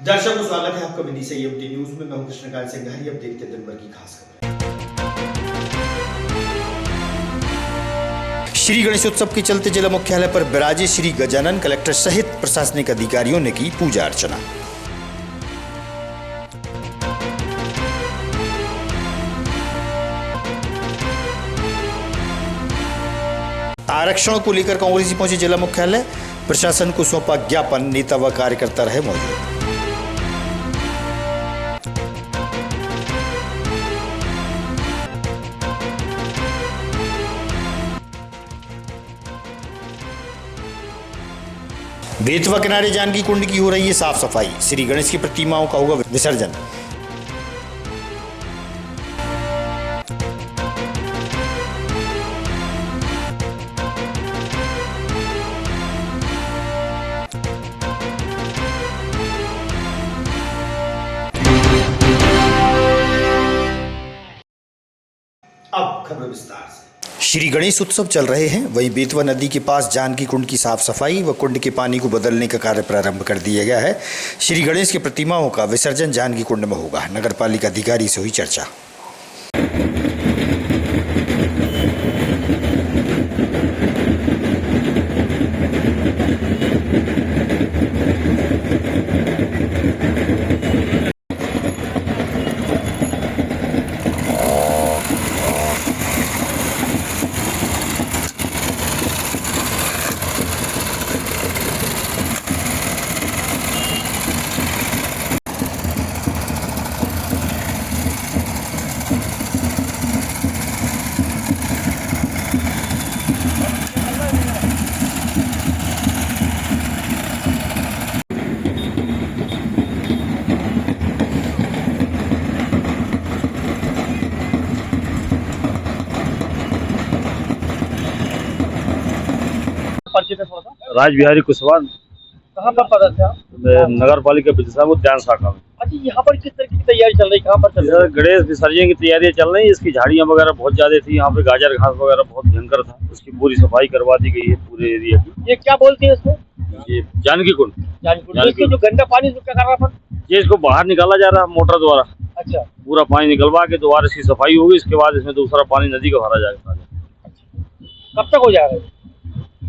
दर्शकों स्वागत है आपका विधि से यूटी न्यूज में। मैं हूं कृष्णकांत सिंघारी। अब देखते हैं दिन भर की खास खबरें। श्री गणेशोत्सव के चलते जिला मुख्यालय पर विराजे श्री गजानन। कलेक्टर सहित प्रशासनिक अधिकारियों ने की पूजा अर्चना। आरक्षण को लेकर कांग्रेसी पहुंचे जिला मुख्यालय। प्रशासन को सौंपा ज्ञापन। नेता व कार्यकर्ता रहे मौजूद। बेतवा किनारे जानकी कुंड की हो रही है साफ सफाई। श्री गणेश की प्रतिमाओं का होगा विसर्जन। अब खबर विस्तार से। श्री गणेश उत्सव चल रहे हैं, वहीं बेतवा नदी के पास जानकी कुंड की साफ सफाई व कुंड के पानी को बदलने का कार्य प्रारंभ कर दिया गया है। श्री गणेश की प्रतिमाओं का विसर्जन जानकी कुंड में होगा। नगर पालिका अधिकारी से हुई चर्चा। राज बिहारी कुशवाहा। कहाँ पर पता था? नगर पालिका विद्यासागर उद्यान शाखा में। अच्छा, यहाँ पर किस तरह की तैयारी चल रही है? कहाँ पर चल रही है? गणेश विसर्जन की तैयारियां चल रही है। इसकी झाड़ियां वगैरह बहुत ज्यादा थी, यहाँ पे गाजर घास वगैरह बहुत भयंकर था। उसकी पूरी सफाई करवा दी गई है पूरे एरिया की। ये क्या बोलते हैं इसको? ये जानकी कुंड। इसके जो गंदा पानी है, क्या कर रहा था? ये इसको बाहर निकाला जा रहा है मोटर द्वारा। अच्छा, पूरा पानी निकलवा के दोबारा इसकी सफाई होगी। इसके बाद इसमें दूसरा पानी नदी का भरा जाएगा। कब तक हो जाएगा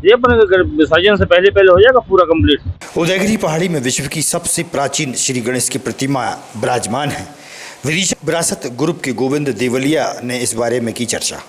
ये अपने विसर्जन से पहले पहले हो जाएगा पूरा कंप्लीट। उदयगिरी पहाड़ी में विश्व की सबसे प्राचीन श्री गणेश की प्रतिमा विराजमान है। विरासत ग्रुप के गोविंद देवलिया ने इस बारे में की चर्चा।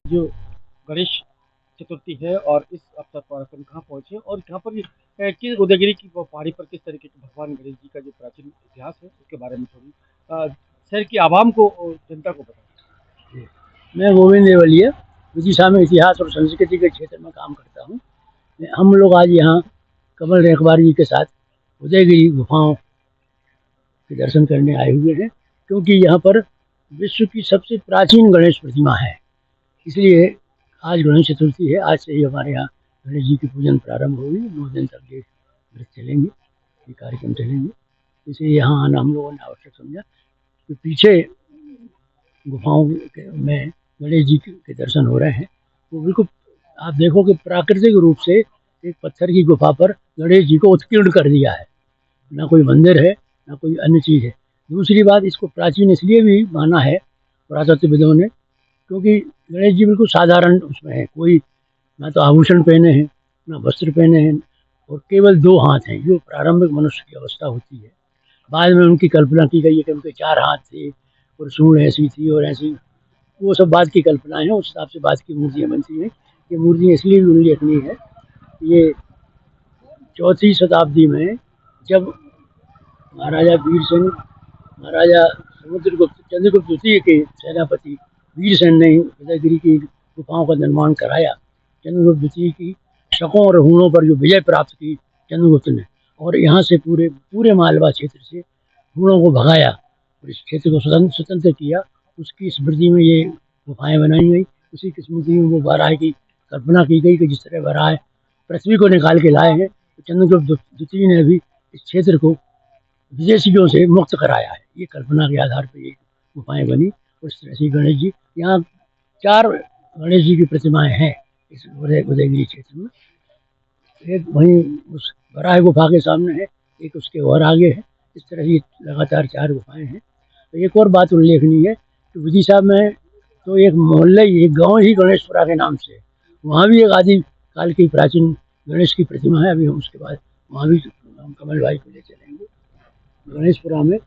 जो गणेश चतुर्थी है और इस अवसर पर अपन कहाँ पहुँचे और यहाँ पर किस उदयगिरी की पहाड़ी पर किस तरीके के भगवान गणेश जी का जो प्राचीन इतिहास है उसके बारे में थोड़ी शहर की आवाम को और जनता को बताएं। मैं गोविंद देवलिया विदिशा में इतिहास और संस्कृति के क्षेत्र में काम करता हूँ। हम लोग आज यहाँ कमल रेखवार जी के साथ उदयगिरी गुफाओं के दर्शन करने आए हुए हैं, क्योंकि यहाँ पर विश्व की सबसे प्राचीन गणेश प्रतिमा है। इसलिए आज गणेश चतुर्थी है। आज से ही हमारे यहाँ गणेश जी की पूजन प्रारंभ होगी। 9 दिन तक ये व्रत चलेंगे, ये कार्यक्रम चलेंगे। इसलिए यहाँ आना हम लोगों ने आवश्यक समझा कि पीछे गुफाओं में गणेश जी के दर्शन हो रहे हैं। वो बिल्कुल आप देखो कि प्राकृतिक रूप से एक पत्थर की गुफा पर गणेश जी को उत्कीर्ण कर दिया है। ना कोई मंदिर है, ना कोई अन्य चीज़ है। दूसरी बात, इसको प्राचीन इसलिए भी माना है पुरातत्वविदों ने, क्योंकि गणेश जी बिल्कुल साधारण उसमें है। कोई ना तो आभूषण पहने हैं, ना वस्त्र पहने हैं, और केवल 2 हाथ हैं, जो प्रारंभिक मनुष्य की अवस्था होती है। बाद में उनकी कल्पना की गई है कि उनके 4 हाथ थे और सूंड ऐसी थी और ऐसी। वो सब बाद की कल्पनाएं हैं, उस हिसाब से बाद की मूर्तियाँ बनती हैं। ये मूर्तियाँ इसलिए भी उल्लेखनीय है, ये 4वीं शताब्दी में जब महाराजा वीरसेन, महाराजा चंद्रगुप्त द्वितीय के सेनापति वीरसेन ने उदयगिरी की गुफाओं का निर्माण कराया। चंद्रगुप्त द्वितीय की शकों और हूणों पर जो विजय प्राप्त की चंद्रगुप्त ने, और यहाँ से पूरे मालवा क्षेत्र से हूणों को भगाया और इस क्षेत्र को स्वतंत्र किया, उसकी स्मृति में ये गुफाएं बनाई गई। उसी की स्मृति में वो वाराह की कल्पना की गई कि जिस तरह वाराह पृथ्वी को निकाल के लाए हैं, तो चंद्रगुप्त द्वितीय ने भी इस क्षेत्र को विदेशियों से मुक्त कराया है। ये कल्पना के आधार पर ये गुफाएं बनी। और इस तरह से गणेश जी, यहाँ 4 गणेश जी की प्रतिमाएं हैं इस उदयगिरी क्षेत्र में। एक वहीं उस वराह गुफा के सामने है, एक उसके और आगे है। इस तरह से लगातार 4 गुफाएं हैं। तो एक और बात उल्लेखनीय है कि विदिशा में तो एक मोहल्ला ही, एक गाँव ही गणेशपुरा के नाम से है। वहाँ भी एक आदि काल की प्राचीन गणेश की प्रतिमा है। अभी हम उसके बाद वहाँ भी हम कमल भाई को ले चलेंगे गणेशपुरा में।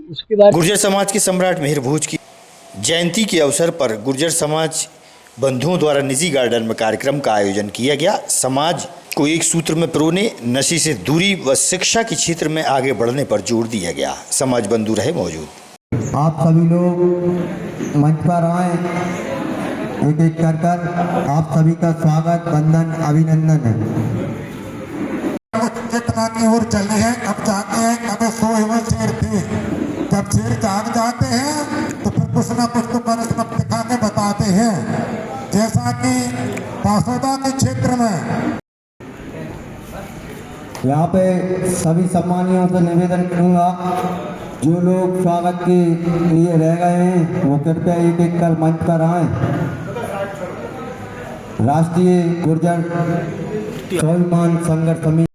उसके बाद गुर्जर समाज के सम्राट मेहर भोज की जयंती के अवसर पर गुर्जर समाज बंधुओं द्वारा निजी गार्डन में कार्यक्रम का आयोजन किया गया। समाज को एक सूत्र में पिरोने, नशे से दूरी व शिक्षा के क्षेत्र में आगे बढ़ने पर जोर दिया गया। समाज बंधु रहे मौजूद। आप सभी लोग मंच पर आए, एक एक कर आप सभी का स्वागत, वंदन, अभिनंदन है। चेतना की ओर चले हैं। अब चाहते हैं हमें सोए हुए शेर थे, जब शेर जाग जाते हैं तो फिर कुछ ना कुछ तो करिश्मा दिखा के बताते हैं। जैसा कि पासोदा के क्षेत्र में यहाँ पे सभी सम्मानियों से निवेदन करूँगा, जो लोग स्वागत के लिए रह गए हैं वो कृपया एक एक कर मंच पर आए। राष्ट्रीय गुर्जर स्वाभिमान संघर्ष समिति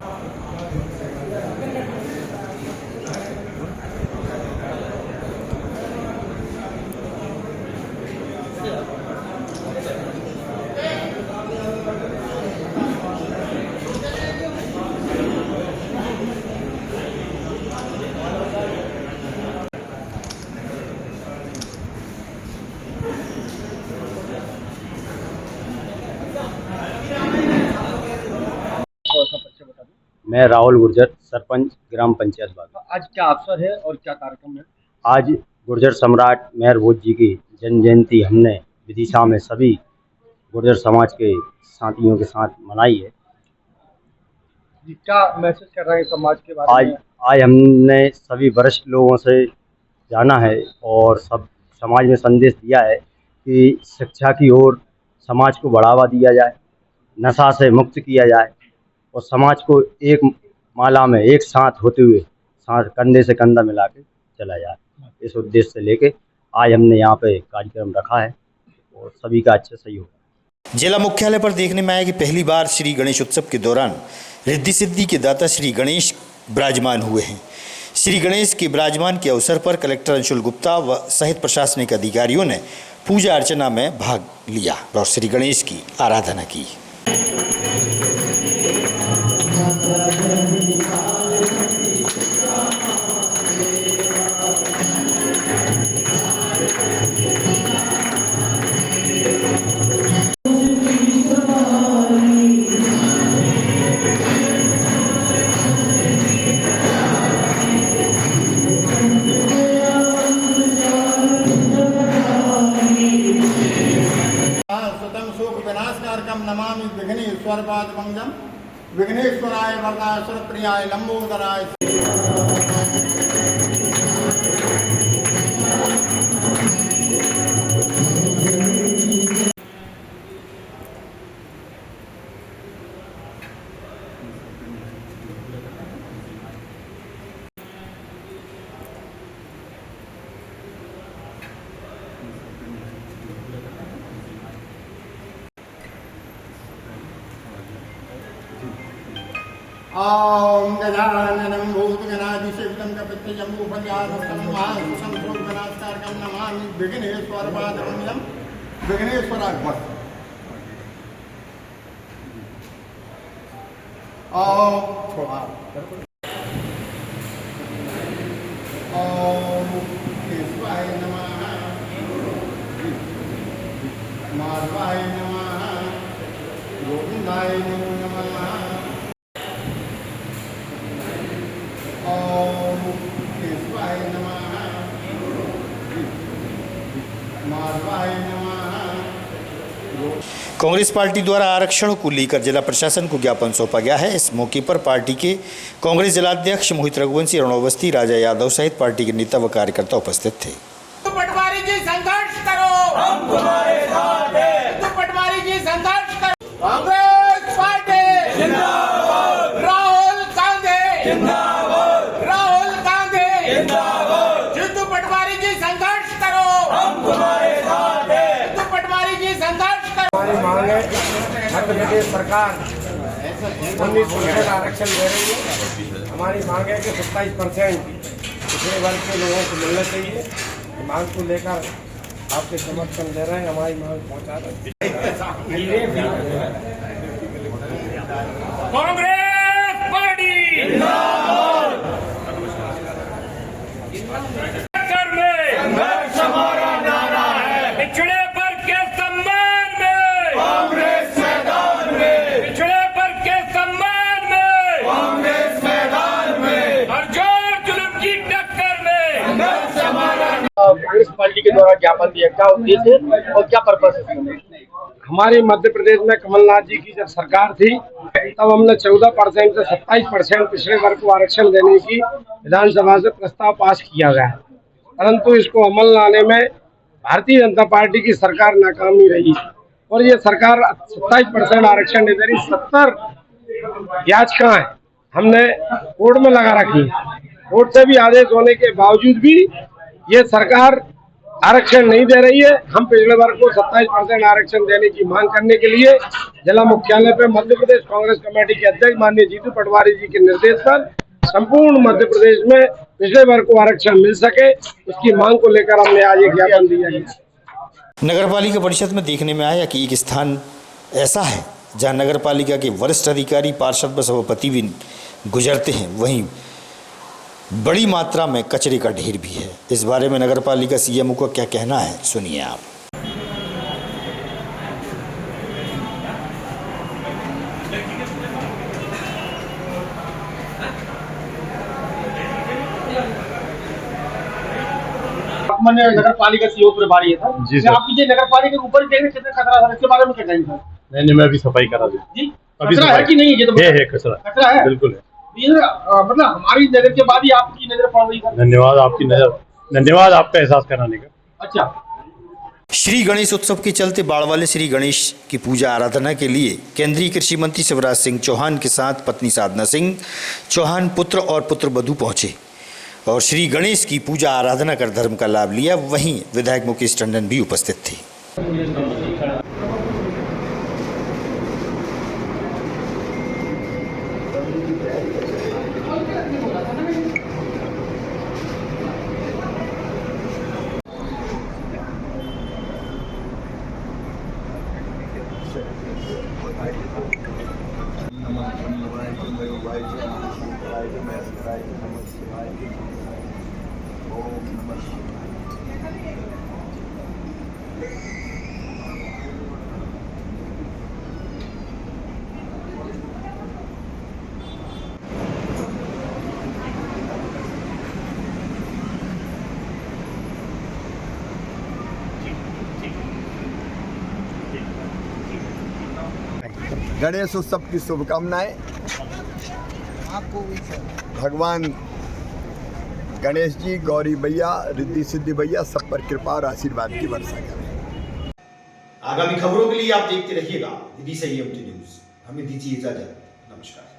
मैं राहुल गुर्जर, सरपंच ग्राम पंचायत बाग। आज क्या अवसर है और क्या कार्यक्रम है? आज गुर्जर सम्राट मेहर भोज जी की जन्म जयंती हमने विदिशा में सभी गुर्जर समाज के साथियों के साथ मनाई है। जी, क्या मैसेज कर रहे हैं समाज के बारे में? आज हमने सभी वरिष्ठ लोगों से जाना है और सब समाज में संदेश दिया है कि शिक्षा की ओर समाज को बढ़ावा दिया जाए, नशा से मुक्त किया जाए और समाज को एक माला में एक साथ होते हुए साथ कंधे से कंधा मिला के चला जाए। इस उद्देश्य से लेके आज हमने यहाँ पे कार्यक्रम रखा है और सभी का अच्छा सहयोग। जिला मुख्यालय पर देखने में आया कि पहली बार श्री गणेश उत्सव के दौरान रिद्धि सिद्धि के दाता श्री गणेश विराजमान हुए हैं। श्री गणेश के विराजमान के अवसर पर कलेक्टर अंशुल गुप्ता व सहित प्रशासनिक अधिकारियों ने पूजा अर्चना में भाग लिया और श्री गणेश की आराधना की। नमामि विघ्नेश्वर पादपंकजं विघ्नेश्वराय वरदाय सुरप्रियाय लंबोदराय। ओम गजाननं भूतगणाधिसेवितं कपित्तजम्बूफलयानस्थं महासंभूतगणास्तारकं नमामि विघ्नेश्वर पादपंकजं विघ्नेश्वराय वरदाय। ओम केशवाय नमः, माधवाय नमः, गोविंदाय नमः। कांग्रेस पार्टी द्वारा आरक्षण को लेकर जिला प्रशासन को ज्ञापन सौंपा गया है। इस मौके पर पार्टी के कांग्रेस जिलाध्यक्ष मोहित रघुवंशी, अरुण अवस्थी, राजा यादव सहित पार्टी के नेता व कार्यकर्ता उपस्थित थे। पटवारी जी संघर्ष करो, हम तुम्हारे साथ हैं। पटवारी जी संघर्ष करो। कांग्रेस पार्टी जिंदाबाद, राहुल गांधी जिंदाबाद, राहुल गांधी जिंदाबाद। जितू पटवारी जी संघर्ष करो, हम तुम्हारे साथ हैं। जितू पटवारी जी संघर्ष करो। हमारी मांग है, मध्य प्रदेश सरकार 19% आरक्षण दे रही है। हमारी मांग है कि 27% पिछड़े वर्ग के लोगों को मिलना चाहिए। मांग को लेकर आपके समर्थन दे रहे हैं, हमारी मांग पहुंचा रहे हैं। कांग्रेस पार्टी जिंदाबाद। संघर्ष हमारा नारा है। पिछड़े वर्ग के सम्मान में कांग्रेस मैदान में, पिछड़े वर्ग के सम्मान में कांग्रेस मैदान में, और जोर जुल्म की टक्कर में संघर्ष हमारा। कांग्रेस पार्टी के द्वारा ज्ञापन दिया, क्या उद्देश्य है और क्या पर्पस है? हमारे मध्य प्रदेश में कमलनाथ जी की जब सरकार थी तब हमने 14% से 27% पिछड़े वर्ग को आरक्षण देने की विधानसभा से प्रस्ताव पास किया गया है, परंतु इसको अमल लाने में भारतीय जनता पार्टी की सरकार नाकामी रही और ये सरकार 27% आरक्षण नहीं दे रही। 70 याचिकाएं हमने कोर्ट में लगा रखी, कोर्ट से भी आदेश होने के बावजूद भी ये सरकार आरक्षण नहीं दे रही है। हम पिछड़े वर्ग को 27% आरक्षण देने की मांग करने के लिए जिला मुख्यालय पर मध्य प्रदेश कांग्रेस कमेटी के अध्यक्ष माननीय जीतू पटवारी जी के निर्देश पर संपूर्ण मध्य प्रदेश में पिछड़े वर्ग को आरक्षण मिल सके, उसकी मांग को लेकर हमने आज एक ज्ञापन दिया है। नगर पालिका परिषद में देखने में आया कि एक स्थान ऐसा है जहां नगर पालिका के वरिष्ठ अधिकारी, पार्षद व सभापति भी गुजरते हैं, वहीं बड़ी मात्रा में कचरे का ढेर भी है। इस बारे में नगर पालिका सीएमओ का क्या कहना है, सुनिए आप। मैंने नगर पालिका सीओ प्रभारी है था जी सर। आपकी नगर पालिका के ऊपर देखने कितना खतरा है, इसके बारे में क्या कहेंगे? नहीं, मैं अभी सफाई करा दूं जी। अभी खतरा है कि नहीं? ये तो है खतरा है, बिल्कुल है। मतलब हमारी नजर के बाद ही आपकी नजर पड़ रही है। धन्यवाद आपकी नजर, धन्यवाद आपका एहसास कराने का। अच्छा, श्री गणेश उत्सव के चलते बाड़ वाले श्री गणेश की पूजा आराधना के लिए केंद्रीय कृषि मंत्री शिवराज सिंह चौहान के साथ पत्नी साधना सिंह चौहान, पुत्र और पुत्रवधू पहुंचे और श्री गणेश की पूजा आराधना कर धर्म का लाभ लिया। वहीं विधायक मुकेश टंडन भी उपस्थित थे। गणेश उत्सव की शुभकामनाएं। भगवान गणेश जी, गौरी मैया, रिद्धि सिद्धि भैया सब पर कृपा और आशीर्वाद की वर्षा करें। आगामी खबरों के लिए आप देखते रहिएगा विधि संयम न्यूज। हमें दीजिए इजाजत, नमस्कार।